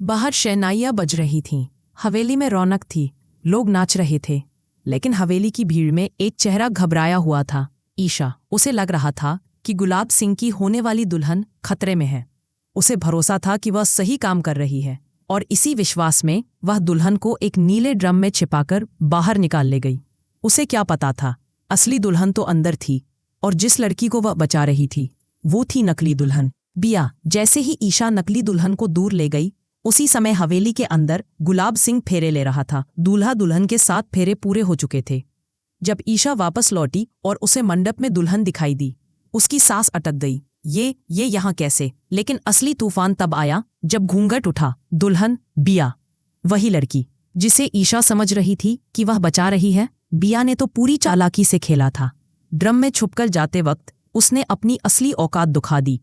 बाहर शहनाइयां बज रही थीं। हवेली में रौनक थी, लोग नाच रहे थे। लेकिन हवेली की भीड़ में एक चेहरा घबराया हुआ था, ईशा। उसे लग रहा था कि गुलाब सिंह की होने वाली दुल्हन खतरे में है। उसे भरोसा था कि वह सही काम कर रही है, और इसी विश्वास में वह दुल्हन को एक नीले ड्रम में छिपाकर बाहर निकाल ले गई। उसे क्या पता था, असली दुल्हन तो अंदर थी, और जिस लड़की को वह बचा रही थी वो थी नकली दुल्हन, बिया। जैसे ही ईशा नकली दुल्हन को दूर ले गई, उसी समय हवेली के अंदर गुलाब सिंह फेरे ले रहा था। दूल्हा दुल्हन के 7 फेरे पूरे हो चुके थे। जब ईशा वापस लौटी और उसे मंडप में दुल्हन दिखाई दी, उसकी सांस अटक गई। ये यहाँ कैसे? लेकिन असली तूफान तब आया जब घूंघट उठा। दुल्हन बिया, वही लड़की जिसे ईशा समझ रही थी कि वह बचा रही है। बिया ने तो पूरी चालाकी से खेला था। ड्रम में छुपकर जाते वक्त उसने अपनी असली औकात दिखा दी।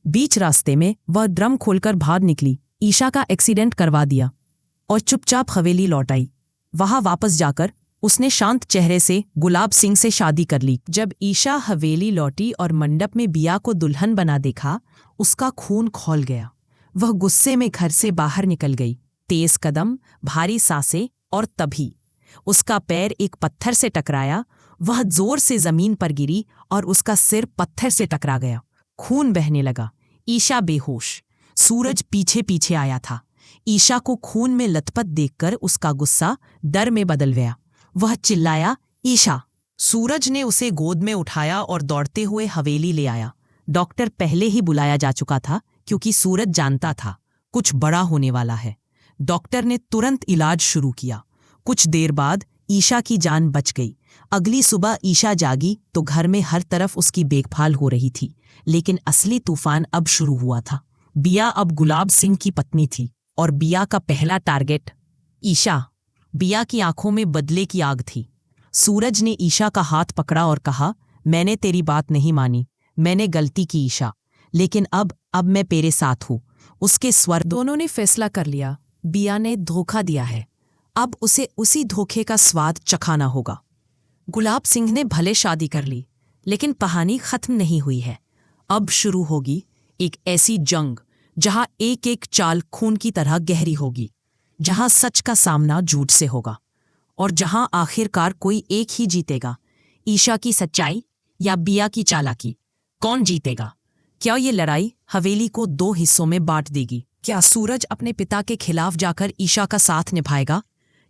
बीच रास्ते में वह ड्रम खोलकर बाहर निकली, ईशा का एक्सीडेंट करवा दिया और चुपचाप हवेली लौट आई। वहां वापस जाकर उसने शांत चेहरे से गुलाब सिंह से शादी कर ली। जब ईशा हवेली लौटी और मंडप में बिया को दुल्हन बना देखा, उसका खून खौल गया। वह गुस्से में घर से बाहर निकल गई, तेज कदम, भारी सांसें, और तभी उसका पैर एक पत्थर से टकराया। वह जोर से जमीन पर गिरी और उसका सिर पत्थर से टकरा गया। खून बहने लगा। ईशा बेहोश। सूरज पीछे पीछे आया था। ईशा को खून में लथपथ देखकर उसका गुस्सा डर में बदल गया। वह चिल्लाया, ईशा! सूरज ने उसे गोद में उठाया और दौड़ते हुए हवेली ले आया। डॉक्टर पहले ही बुलाया जा चुका था, क्योंकि सूरज जानता था कुछ बड़ा होने वाला है। डॉक्टर ने तुरंत इलाज शुरू किया। कुछ देर बाद ईशा की जान बच गई। अगली सुबह ईशा जागी तो घर में हर तरफ उसकी देखभाल हो रही थी। लेकिन असली तूफान अब शुरू हुआ था। बिया अब गुलाब सिंह की पत्नी थी, और बिया का पहला टारगेट ईशा। बिया की आंखों में बदले की आग थी। सूरज ने ईशा का हाथ पकड़ा और कहा, मैंने तेरी बात नहीं मानी, मैंने गलती की ईशा, लेकिन अब मैं तेरे साथ हूं। उसके स्वर। दोनों ने फैसला कर लिया, बिया ने धोखा दिया है, अब उसे उसी धोखे का स्वाद चखाना होगा। गुलाब सिंह ने भले शादी कर ली, लेकिन कहानी खत्म नहीं हुई है। अब शुरू होगी एक ऐसी जंग जहां एक एक चाल खून की तरह गहरी होगी, जहां सच का सामना झूठ से होगा, और जहां आखिरकार कोई एक ही जीतेगा, ईशा की सच्चाई या बिया की चालाकी। कौन जीतेगा? क्या ये लड़ाई हवेली को 2 हिस्सों में बांट देगी? क्या सूरज अपने पिता के खिलाफ जाकर ईशा का साथ निभाएगा?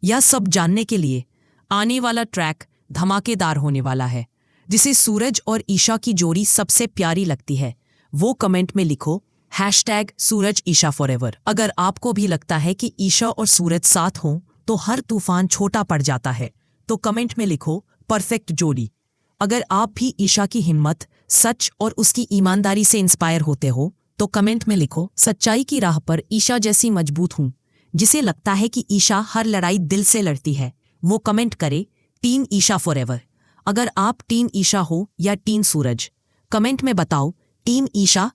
यह सब जानने के लिए आने वाला ट्रैक धमाकेदार होने वाला है। जिसे सूरज और ईशा की जोड़ी सबसे प्यारी लगती है, वो कमेंट में लिखो #सूरज ईशा फॉरएवर। अगर आपको भी लगता है कि ईशा और सूरज साथ हों तो हर तूफान छोटा पड़ जाता है, तो कमेंट में लिखो परफेक्ट जोड़ी। अगर आप भी ईशा की हिम्मत, सच और उसकी ईमानदारी से इंस्पायर होते हो, तो कमेंट में लिखो सच्चाई की राह पर ईशा जैसी मजबूत हूं। जिसे लगता है कि ईशा हर लड़ाई दिल से लड़ती है, वो कमेंट करे टीम ईशा फॉरएवर। अगर आप टीम ईशा हो या टीम सूरज, कमेंट में बताओ टीम ईशा